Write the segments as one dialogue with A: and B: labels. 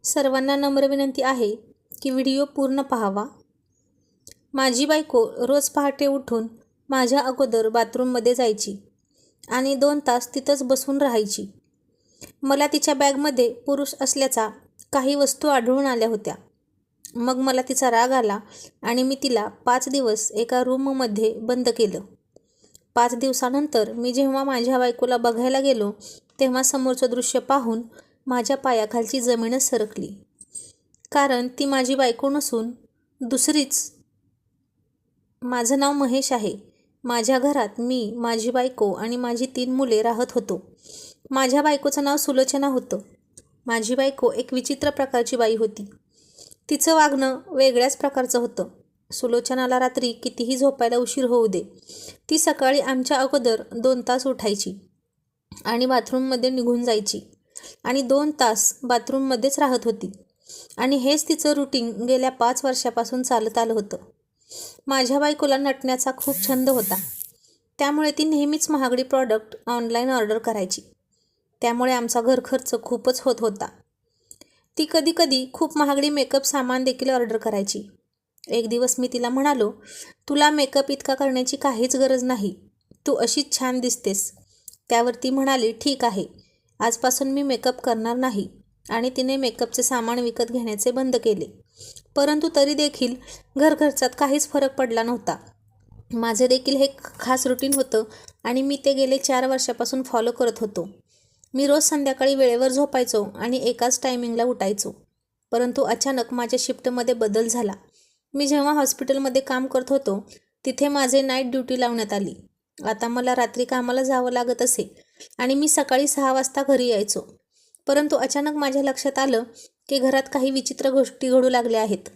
A: सर्वांना नम्र विनंती आहे की व्हिडिओ पूर्ण पाहावा. माझी बायको रोज पहाटे उठून माझ्या अगोदर बाथरूममध्ये जायची आणि 2 तास तिथंच बसून राहायची. मला तिच्या बॅगमध्ये पुरुष असल्याचा काही वस्तू आढळून आल्या होत्या. मग मला तिचा राग आला आणि मी तिला 5 दिवस एका रूममध्ये बंद केलं. 5 दिवसानंतर मी जेव्हा माझ्या बायकोला बघायला गेलो तेव्हा समोरचं दृश्य पाहून माझ्या पायाखालची जमीनच सरकली. कारण ती माझी बायको नसून दुसरीच. माझं नाव महेश आहे. माझ्या घरात मी, माझी बायको आणि माझी 3 मुले राहत होतो. माझ्या बायकोचं नाव सुलोचना होतं. माझी बायको एक विचित्र प्रकारची बाई होती. तिचं वागणं वेगळ्याच प्रकारचं होतं. सुलोचनाला रात्री कितीही झोपायला उशीर होऊ दे, ती सकाळी आमच्या अगोदर 2 तास उठायची आणि बाथरूममध्ये निघून जायची आणि 2 तास बाथरूममध्येच राहत होती. आणि हेच तिचं रुटीन गेल्या 5 वर्षापासून चालत आलं होतं. माझ्या बायकोला नटण्याचा खूप छंद होता. त्यामुळे ती नेहमीच महागडी प्रॉडक्ट ऑनलाईन ऑर्डर करायची. त्यामुळे आमचा घरखर्च खूपच होत होता. ती कधीकधी खूप महागडी मेकअप सामान देखील ऑर्डर करायची. एक दिवस मी तिला म्हणालो, तुला मेकअप इतका करण्याची काहीच गरज नाही, तू अशीच छान दिसतेस. त्यावर ती म्हणाली, ठीक आहे, आजपासून मी मेकअप करणार नाही. आणि तिने मेकअपचे सामान विकत घेण्याचे बंद केले. परंतु तरी देखील घरखर्चात काहीच फरक पडला नव्हता. माझे देखील हे खास रुटीन होतं आणि मी ते गेले 4 वर्षापासून फॉलो करत होतो. मी रोज संध्याकाळी वेळेवर झोपायचो आणि एकाच टायमिंगला उठायचो. परंतु अचानक माझ्या शिफ्टमध्ये बदल झाला. मी जेव्हा हॉस्पिटलमध्ये काम करत होतो तिथे माझे नाईट ड्युटी लावण्यात आली. आता मला रात्री कामाला जावं लागत असे आणि मी सकाळी 6 वाजता घरी यायचो. परंतु अचानक माझ्या लक्षात आलं की घरात काही विचित्र गोष्टी घडू लागल्या आहेत.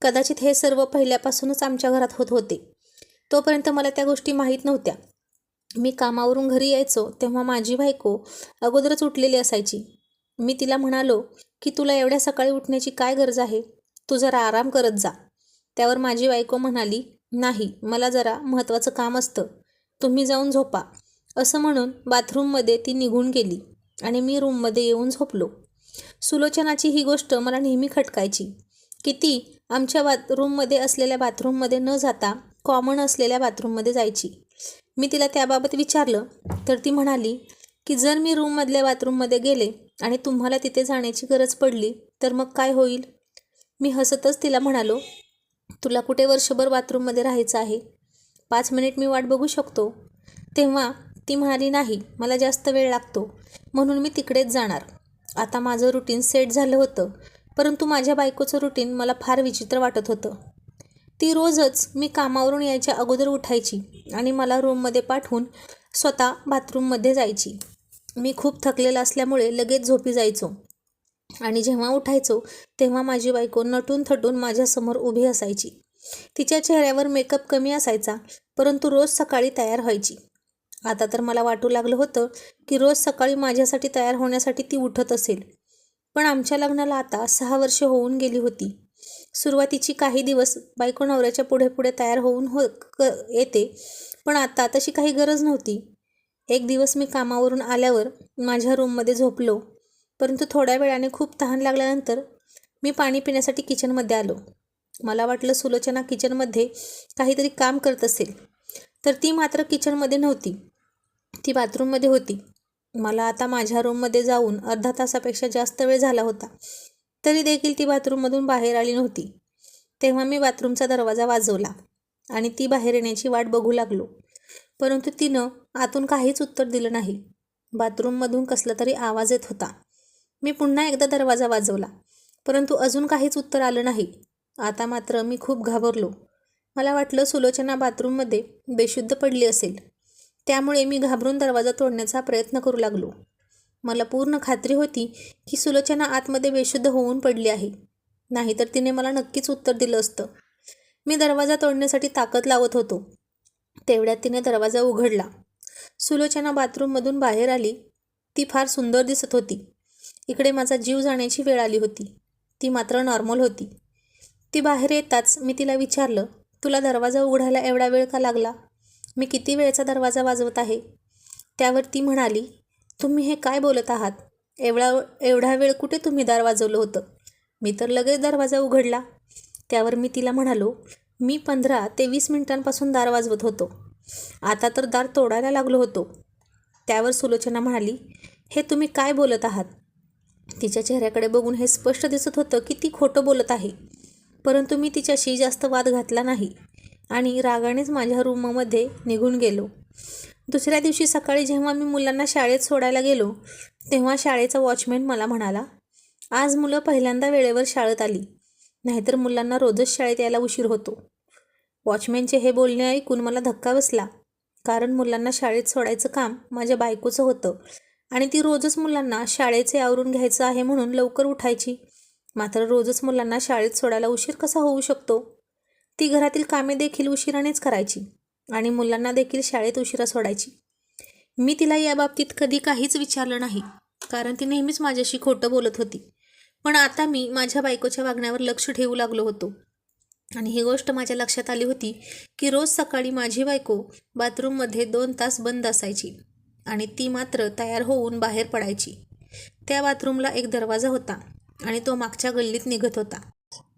A: कदाचित हे सर्व पहिल्यापासूनच आमच्या घरात होत होते. तोपर्यंत मला त्या गोष्टी माहीत नव्हत्या. मी कामावरून घरी यायचो तेव्हा माझी बायको अगोदरच उठलेली असायची. मी तिला म्हणालो की तुला एवढ्या सकाळी उठण्याची काय गरज आहे, तू जरा आराम करत जा. त्यावर माझी बायको म्हणाली, नाही, मला जरा महत्त्वाचं काम असतं, तुम्ही जाऊन झोपा. असं म्हणून बाथरूममध्ये ती निघून गेली आणि मी रूममध्ये येऊन झोपलो. सुलोचनाची ही गोष्ट मला नेहमी खटकायची की ती आमच्या रूममध्ये असलेल्या बाथरूममध्ये न जाता कॉमन असलेल्या बाथरूममध्ये जायची. मी तिला त्याबाबत विचारलं तर ती म्हणाली की जर मी रूममधल्या बाथरूममध्ये गेले आणि तुम्हाला तिथे जाण्याची गरज पडली तर मग काय होईल. मी हसतच तिला म्हणालो, तुला कुठे वर्षभर बाथरूममध्ये राहायचं आहे, 5 मिनिट मी वाट बघू शकतो. तेव्हा ती म्हणाली, नाही, मला जास्त वेळ लागतो, म्हणून मी तिकडेच जाणार. आता माझं रुटीन सेट झालं होतं, परंतु माझ्या बायकोचं रुटीन मला फार विचित्र वाटत होतं. ती रोजच मी कामावरून यायच्या अगोदर उठायची आणि मला रूममध्ये पाठवून स्वतः बाथरूममध्ये जायची. मी खूप थकलेला असल्यामुळे लगेच झोपी जायचो आणि जेव्हा उठायचो तेव्हा माझी बायको नटून थटून माझ्यासमोर उभी असायची. तिच्या चेहऱ्यावर मेकअप कमी असायचा, परंतु रोज सकाळी तयार व्हायची. आता तर मला वाटू लागलं होतं की रोज सकाळी माझ्यासाठी तयार होण्यासाठी ती उठत असेल. पण आमच्या लग्नाला आता 6 वर्षे होऊन गेली होती. सुरुवातीची काही दिवस बायको नवऱ्याच्या पुढे पुढे तयार होऊन येते, पण आता तशी काही गरज नव्हती. एक दिवस मी कामावरून आल्यावर माझ्या रूममध्ये झोपलो, परंतु थोड्या वेळाने खूप तहान लागल्यानंतर मी पाणी पिण्यासाठी किचनमध्ये आलो. मला वाटलं सुलोचना किचनमध्ये काहीतरी काम करत असेल, तर ती मात्र किचनमध्ये नव्हती, ती बाथरूममध्ये होती. मला आता माझ्या रूममध्ये जाऊन अर्धा तासापेक्षा जास्त वेळ झाला होता, तरी देखील ती बाथरूममधून बाहेर आली नव्हती. तेव्हा मी बाथरूमचा दरवाजा वाजवला आणि ती बाहेर येण्याची वाट बघू लागलो, परंतु तिनं आतून काहीच उत्तर दिलं नाही. बाथरूममधून कसला तरी आवाज येत होता. मी पुन्हा एकदा दरवाजा वाजवला, परंतु अजून काहीच उत्तर आलं नाही. आता मात्र मी खूप घाबरलो. मला वाटलं सुलोचना बाथरूममध्ये बेशुद्ध पडली असेल. त्यामुळे मी घाबरून दरवाजा तोडण्याचा प्रयत्न करू लागलो. मला पूर्ण खात्री होती की सुलोचना आतमध्ये बेशुद्ध होऊन पडली आहे, नाहीतर तिने मला नक्कीच उत्तर दिलं असतं. मी दरवाजा तोडण्यासाठी ताकद लावत होतो. तेवढ्यात तिने दरवाजा उघडला. सुलोचना बाथरूममधून बाहेर आली. ती फार सुंदर दिसत होती. इकडे माझा जीव जाण्याची वेळ आली होती. ती मात्र नॉर्मल होती. ती बाहेर येताच मी तिला विचारलं, तुला दरवाजा उघडायला एवढा वेळ का लागला? मी किती वेळचा दरवाजा वाजवत आहे. त्यावर ती म्हणाली, तुम्ही हे काय बोलत आहात? एवढा वेळ कुठे तुम्ही दार वाजवलं होतं? मी तर लगेच दरवाजा उघडला. त्यावर मी तिला म्हणालो, मी 15 ते 20 मिनिटांपासून दार वाजवत होतो. आता तर दार तोडायला लागलो होतो. त्यावर सुलोचना म्हणाली, हे तुम्ही काय बोलत आहात? तिच्या चेहऱ्याकडे बघून हे स्पष्ट दिसत होतं की ती खोटं बोलत आहे. परंतु मी तिच्याशी जास्त वाद घातला नाही आणि रागानेच माझ्या रूममध्ये निघून गेलो. दुसऱ्या दिवशी सकाळी जेव्हा मी मुलांना शाळेत सोडायला गेलो, तेव्हा शाळेचा वॉचमॅन मला म्हणाला, आज मुलं पहिल्यांदा वेळेवर शाळेत आली, नाहीतर मुलांना रोजच शाळेत यायला उशीर होतो. वॉचमॅनचे हे बोलणे ऐकून मला धक्का बसला, कारण मुलांना शाळेत सोडायचं काम माझ्या बायकोचं होतं आणि ती रोजच मुलांना शाळेचे आवरून घ्यायचं आहे म्हणून लवकर उठायची. मात्र रोजच मुलांना शाळेत सोडायला उशीर कसा होऊ शकतो? ती घरातील कामे देखील उशिरानेच करायची आणि मुलांना देखील शाळेत उशिरा सोडायची. मी तिला याबाबतीत कधी काहीच विचारलं नाही, कारण ती नेहमीच माझ्याशी खोटं बोलत होती. पण आता मी माझ्या बायकोच्या वागण्यावर लक्ष ठेवू लागलो होतो आणि ही गोष्ट माझ्या लक्षात आली होती की रोज सकाळी माझी बायको बाथरूममध्ये 2 तास बंद असायची आणि ती मात्र तयार होऊन बाहेर पडायची. त्या बाथरूमला एक दरवाजा होता आणि तो मागच्या गल्लीत निघत होता.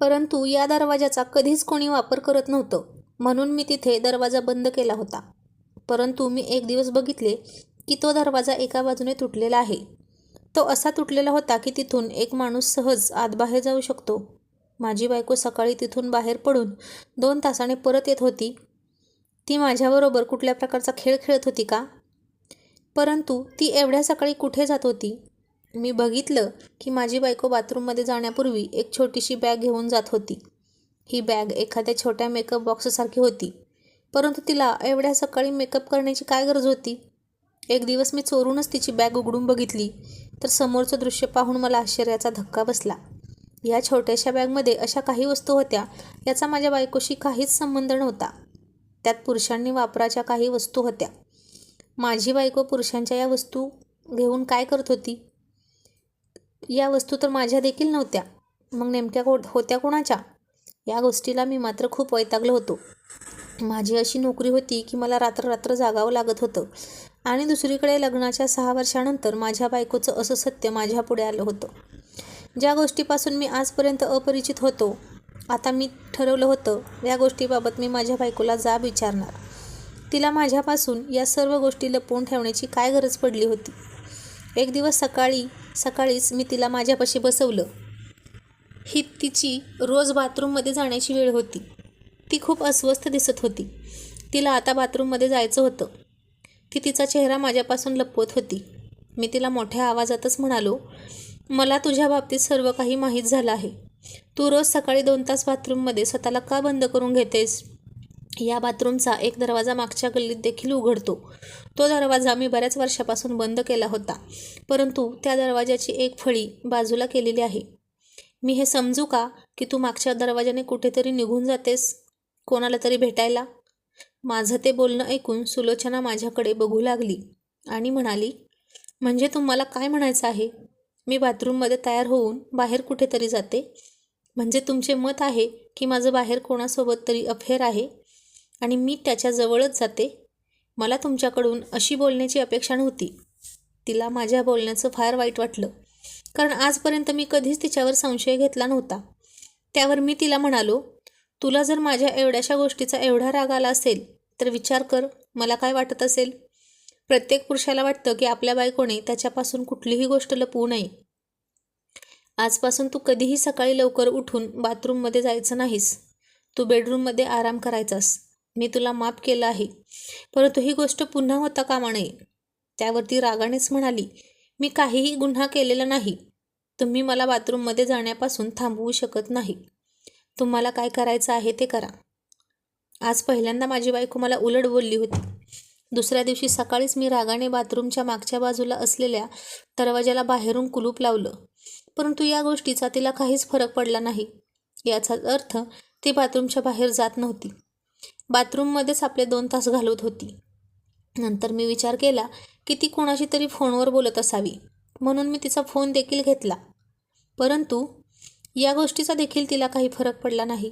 A: परंतु या दरवाजाचा कधीच कोणी वापर करत नव्हतं, म्हणून मी तिथे दरवाजा बंद केला होता. परंतु मी एक दिवस बघितले की तो दरवाजा एका बाजूने तुटलेला आहे. तो असा तुटलेला होता की तिथून एक माणूस सहज आतबाहेर जाऊ शकतो. माझी बायको सकाळी तिथून बाहेर पडून 2 तासाने परत येत होती. ती माझ्याबरोबर कुठल्या प्रकारचा खेळ खेळत होती का? परंतु ती एवढ्या सकाळी कुठे जात होती? मी बघितलं की माझी बायको बाथरूममध्ये जाण्यापूर्वी एक छोटीशी बॅग घेऊन जात होती. ही बॅग एखाद्या छोट्या मेकअप बॉक्ससारखी होती. परंतु तिला एवढ्या सकाळी मेकअप करण्याची काय गरज होती? एक दिवस मी चोरूनच तिची बॅग उघडून बघितली, तर समोरचं दृश्य पाहून मला आश्चर्याचा धक्का बसला. या छोट्याशा बॅगमध्ये अशा काही वस्तू होत्या, याचा माझ्या बायकोशी काहीच संबंध नव्हता. त्यात पुरुषांनी वापराच्या काही वस्तू होत्या. माझी बायको पुरुषांच्या या वस्तू घेऊन काय करत होती? या वस्तू तर माझ्या देखील नव्हत्या. मग नेमक्या होत्या कोणाच्या? या गोष्टीला मी मात्र खूप वैतागलो होतो. माझी अशी नोकरी होती की मला रात्र जागावं लागत होतं आणि दुसरीकडे लग्नाच्या 6 वर्षानंतर माझ्या बायकोचं असं सत्य माझ्या पुढे आलं होतं. ज्या गोष्टीपासून मी आजपर्यंत अपरिचित होतो, आता मी ठरवलं होतं या गोष्टीबाबत मी माझ्या बायकोला जाब विचारणार. तिला माझ्यापासून या सर्व गोष्टी लपवून ठेवण्याची काय गरज पडली होती? एक दिवस सकाळीच मी तिला माझ्यापाशी बसवलं. ही तिची रोज बाथरूममध्ये जाण्याची वेळ होती. ती खूप अस्वस्थ दिसत होती. तिला आता बाथरूममध्ये जायचं होतं. ती तिचा चेहरा माझ्यापासून लपवत होती. मी तिला मोठ्या आवाजातच म्हणालो, मला तुझ्या बाबतीत सर्व काही माहीत झालं आहे. तू रोज सकाळी 2 तास बाथरूममध्ये स्वतःला का बंद करून घेतेस? या बाथरूमचा एक दरवाजा मागच्या गल्लीत देखील उघडतो. तो दरवाजा मी बऱ्याच वर्षापासून बंद केला होता, परंतु त्या दरवाजाची एक फळी बाजूला केलेली आहे. मी हे समजू का की तू मागच्या दरवाजाने कुठेतरी निघून जातेस, कोणाला तरी भेटायला? माझं ते बोलणं ऐकून सुलोचना माझ्याकडे बघू लागली आणि म्हणाली, म्हणजे तुम्हाला काय म्हणायचं आहे? मी बाथरूममध्ये तयार होऊन बाहेर कुठेतरी जाते, म्हणजे तुमचे मत आहे की माझं बाहेर कोणासोबत तरी अफेअर आहे आणि मी त्याच्या जवळच जाते? मला तुमच्याकडून अशी बोलण्याची अपेक्षा नव्हती. तिला माझ्या बोलण्याचं फार वाईट वाटलं, कारण आजपर्यंत मी कधीच तिच्यावर संशय घेतला नव्हता. त्यावर मी तिला म्हणालो, तुला जर माझ्या एवढ्याशा गोष्टीचा एवढा राग आला असेल तर विचार कर मला काय वाटत असेल. प्रत्येक पुरुषाला वाटतं की आपल्या बायकोने त्याच्यापासून कुठलीही गोष्ट लपवू नये. आजपासून तू कधीही सकाळी लवकर उठून बाथरूममध्ये जायचं नाहीस. तू बेडरूममध्ये आराम करायचास. मी तुला माफ केलं आहे, परंतु ही गोष्ट पुन्हा होता कामा नये. त्यावरती रागानेच म्हणाली, मी काहीही गुन्हा केलेला नाही. तुम्ही मला बाथरूममध्ये जाण्यापासून थांबवू शकत नाही. तुम्हाला काय करायचं आहे ते करा. आज पहिल्यांदा माझी बायको मला उलट बोलली होती. दुसऱ्या दिवशी सकाळीच मी रागाने बाथरूमच्या मागच्या बाजूला असलेल्या दरवाजाला बाहेरून कुलूप लावलं, परंतु या गोष्टीचा तिला काहीच फरक पडला नाही. याचा अर्थ ती बाथरूमच्या बाहेर जात नव्हती. बाथरूममध्येच आपले 2 तास घालवत होती. नंतर मी विचार केला की ती कोणाशी तरी फोनवर बोलत असावी, म्हणून मी तिचा फोन देखील घेतला. परंतु या गोष्टीचा देखील तिला काही फरक पडला नाही.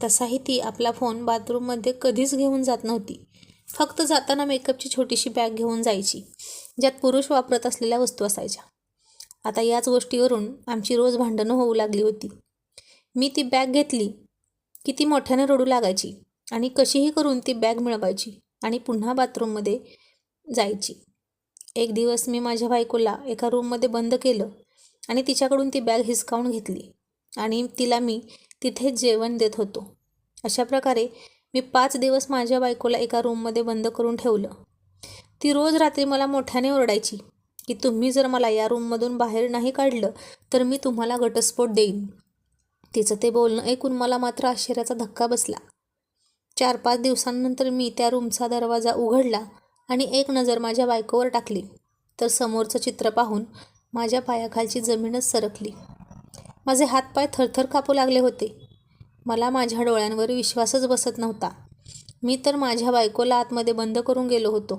A: तसाही ती आपला फोन बाथरूममध्ये कधीच घेऊन जात नव्हती. फक्त जाताना मेकअपची छोटीशी बॅग घेऊन जायची, ज्यात पुरुष वापरत असलेल्या वस्तू असायच्या. आता याच गोष्टीवरून आमची रोज भांडणं होऊ लागली होती. मी ती बॅग घेतली की ती मोठ्याने रडू लागायची आणि कशीही करून ती बॅग मिळवायची आणि पुन्हा बाथरूममध्ये जायची. एक दिवस मी माझ्या बायकोला एका रूममध्ये बंद केलं आणि तिच्याकडून ती बॅग हिसकावून घेतली आणि तिला मी तिथेच जेवण देत होतो. अशा प्रकारे मी 5 दिवस माझ्या बायकोला एका रूममध्ये बंद करून ठेवलं. ती रोज रात्री मला मोठ्याने ओरडायची की तुम्ही जर मला या रूममधून बाहेर नाही काढलं तर मी तुम्हाला घटस्फोट देईन. तिचं ते बोलणं ऐकून मला मात्र आश्चर्याचा धक्का बसला. 4-5 दिवसांनंतर मी त्या रूमचा दरवाजा उघडला आणि एक नजर माझ्या बायकोवर टाकली तर समोरचं चित्र पाहून माझ्या पायाखालची जमीनच सरकली. माझे हातपाय थरथर कापू लागले होते. मला माझ्या डोळ्यांवर विश्वासच बसत नव्हता. मी तर माझ्या बायकोला आतमध्ये बंद करून गेलो होतो,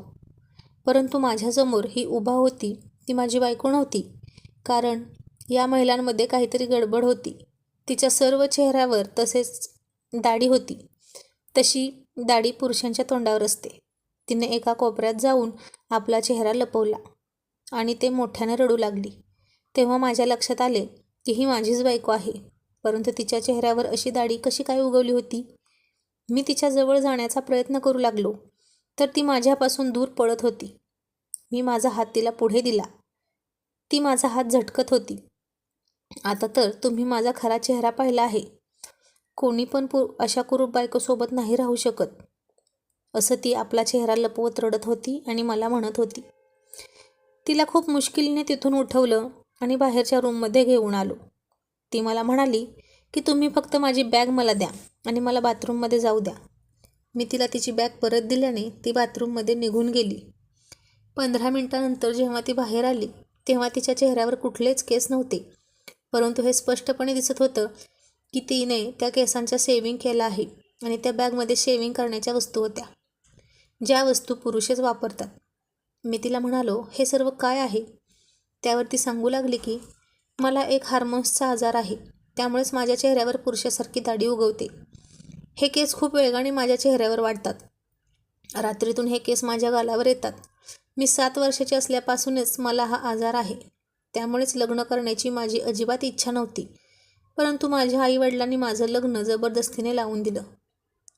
A: परंतु माझ्यासमोर ही उभा होती ती माझी बायको नव्हती. कारण या महिलांमध्ये काहीतरी गडबड होती. तिच्या सर्व चेहऱ्यावर तसेच दाढी होती. तशी दाढी पुरुषांच्या तोंडावर असते. तिने एका कोपऱ्यात जाऊन आपला चेहरा लपवला आणि ते मोठ्याने रडू लागली. तेव्हा माझ्या लक्षात आले की ही माझीच बायको आहे, परंतु तिच्या चेहऱ्यावर अशी दाढी कशी काय उगवली होती. मी तिच्याजवळ जाण्याचा प्रयत्न करू लागलो तर ती माझ्यापासून दूर पळत होती. मी माझा हात तिला पुढे दिला. ती माझा हात झटकत होती. आता तर तुम्ही माझा खरा चेहरा पाहिला आहे. कोणी पण अशा कुरूप बायकोसोबत नाही राहू शकत, असं ती आपला चेहरा लपवत रडत होती आणि मला म्हणत होती. तिला खूप मुश्किलीने तिथून उठवलं आणि बाहेरच्या रूममध्ये घेऊन आलो. ती मला म्हणाली की तुम्ही फक्त माझी बॅग मला द्या आणि मला बाथरूममध्ये जाऊ द्या. मी तिला तिची बॅग परत दिल्याने ती बाथरूममध्ये निघून गेली. 15 मिनिटांनंतर जेव्हा ती बाहेर आली तेव्हा तिच्या चेहऱ्यावर कुठलेच केस नव्हते, परंतु हे स्पष्टपणे दिसत होतं की तिने त्या केसांचा शेविंग केला आहे आणि त्या बॅगमध्ये शेविंग करण्याच्या वस्तू होत्या, ज्या वस्तू पुरुषच वापरतात. मी तिला म्हणालो, हे सर्व काय आहे? त्यावर ती सांगू लागली की मला एक हार्मोन्सचा आजार आहे, त्यामुळेच माझ्या चेहऱ्यावर पुरुषासारखी दाढी उगवते. हे केस खूप वेगाने माझ्या चेहऱ्यावर वाढतात. रात्रीतून हे केस माझ्या गालावर येतात. मी 7 वर्षाची असल्यापासूनच मला हा आजार आहे. त्यामुळेच लग्न करण्याची माझी अजिबात इच्छा नव्हती, परंतु माझ्या आईवडिलांनी माझं लग्न जबरदस्तीने लावून दिलं.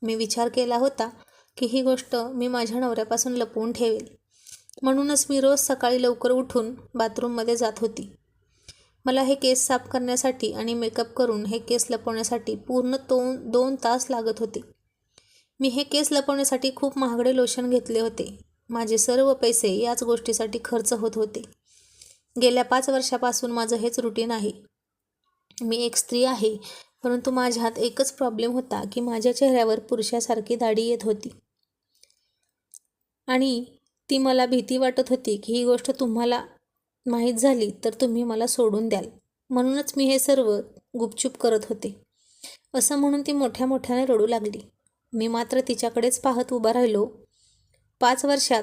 A: मी विचार केला होता की ही गोष्ट मी माझ्या नवऱ्यापासून लपवून ठेवेल. म्हणूनच मी रोज सकाळी लवकर उठून बाथरूममध्ये जात होती. मला हे केस साफ करण्यासाठी आणि मेकअप करून हे केस लपवण्यासाठी पूर्ण 2 तास लागत होते. मी हे केस लपवण्यासाठी खूप महागडे लोशन घेतले होते. माझे सर्व पैसे याच गोष्टीसाठी खर्च होत होते. गेल्या 5 वर्षापासून माझं हेच रुटीन आहे. मी एक स्त्री आहे, परंतु माझ्यात एकच प्रॉब्लेम होता की माझ्या चेहऱ्यावर पुरुषासारखी दाढी येत होती आणि ती मला भीती वाटत होती की ही गोष्ट तुम्हाला माहीत झाली तर तुम्ही मला सोडून द्याल. म्हणूनच मी हे सर्व गुपचूप करत होते. असं म्हणून ती मोठ्या मोठ्याने रडू लागली. मी मात्र तिच्याकडेच पाहत उभा राहिलो. 5 वर्षात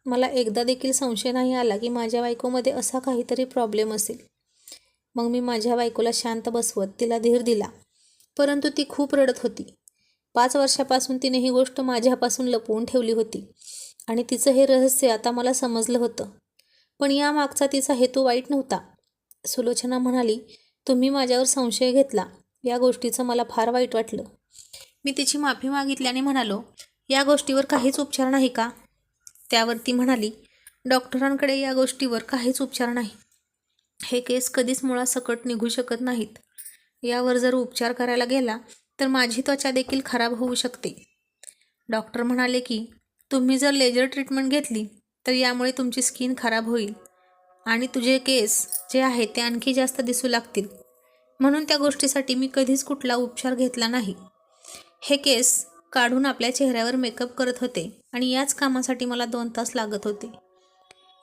A: मला एकदा देखील संशय नाही आला की माझ्या बायकोमध्ये असा काहीतरी प्रॉब्लेम असेल. मग मी माझ्या बायकोला शांत बसवत तिला धीर दिला, परंतु ती खूप रडत होती. 5 वर्षापासून तिने ही गोष्ट माझ्यापासून लपवून ठेवली होती आणि तिचं हे रहस्य आता मला समजलं होतं. पण यामागचा तिचा हेतू वाईट नव्हता. सुलोचना म्हणाली, तुम्ही माझ्यावर संशय घेतला, या गोष्टीचं मला फार वाईट वाटलं. मी तिची माफी मागितल्याने म्हणालो, या गोष्टीवर काहीच उपचार नाही का? त्यावर ती म्हणाली, डॉक्टरांकडे या गोष्टीवर काहीच उपचार नाही. हे केस कधीच मुळासकट निघू शकत नाहीत. यावर जर उपचार करायला गेला तर माझी त्वचा देखील खराब होऊ शकते. डॉक्टर म्हणाले की तुम्ही जर लेजर ट्रीटमेंट घेतली तर यामुळे तुमची स्किन खराब होईल आणि तुझे केस जे आहेत ते आणखी जास्त दिसू लागतील. म्हणून त्या गोष्टीसाठी मी कधीच कुठला उपचार घेतला नाही. हे केस काढून आपल्या चेहऱ्यावर मेकअप करत होते आणि याच कामासाठी मला 2 तास लागत होते.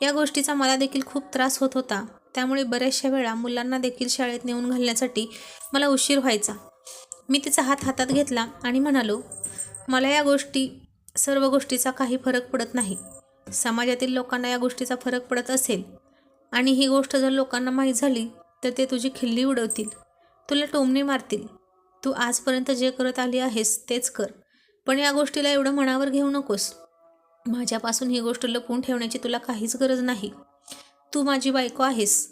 A: या गोष्टीचा मला देखील खूप त्रास होत होता. त्यामुळे बऱ्याचशा वेळा मुलांना देखील शाळेत नेऊन घालण्यासाठी मला उशीर व्हायचा. मी तिचा हात हातात घेतला आणि म्हणालो, मला या सर्व गोष्टीचा काही फरक पडत नाही. समाजातील लोकांना या गोष्टीचा फरक पडत असेल आणि ही गोष्ट जर लोकांना माहीत झाली तर ते तुझी खिल्ली उडवतील, तुला टोमणे मारतील. तू आजपर्यंत जे करत आली आहेस तेच कर, पण या गोष्टीला एवढं मनावर घेऊ नकोस. माझ्यापासून ही गोष्ट लपवून ठेवण्याची तुला काहीच गरज नाही. तू माझी बायको आहेस.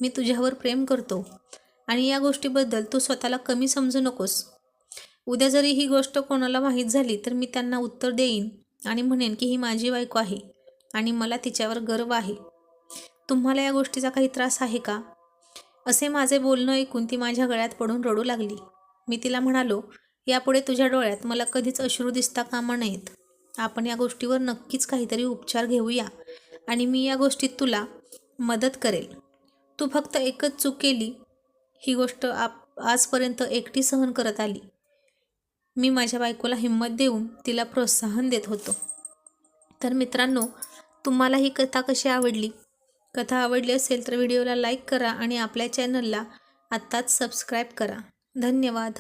A: मी तुझ्यावर प्रेम करतो आणि या गोष्टीबद्दल तू स्वतःला कमी समजू नकोस. उद्या जरी ही गोष्ट कोणाला माहीत झाली तर मी त्यांना उत्तर देईन आणि म्हणेन की ही माझी बायको आहे आणि मला तिच्यावर गर्व आहे. तुम्हाला या गोष्टीचा काही त्रास आहे का?" असे माझे बोलणं ऐकून ती माझ्या गळ्यात पडून रडू लागली. मी तिला म्हणालो, "यापुढे तुझ्या डोळ्यात मला कधीच अश्रू दिसता कामा नयेत. आपण या गोष्टीवर नक्कीच काहीतरी उपचार घेऊया आणि मी या गोष्टीत तुला मदत करेल. तू फक्त एकच चूक केली. ही गोष्ट आजपर्यंत एकटी सहन करत आली. मी माझ्या बायकोला हिंमत देऊन तिला प्रोत्साहन देत होतो." तर मित्रांनो, तुम्हाला ही कथा कशी आवडली? कथा आवडली असेल तर व्हिडिओला लाईक करा आणि आपल्या चॅनलला आत्ताच सबस्क्राईब करा. धन्यवाद.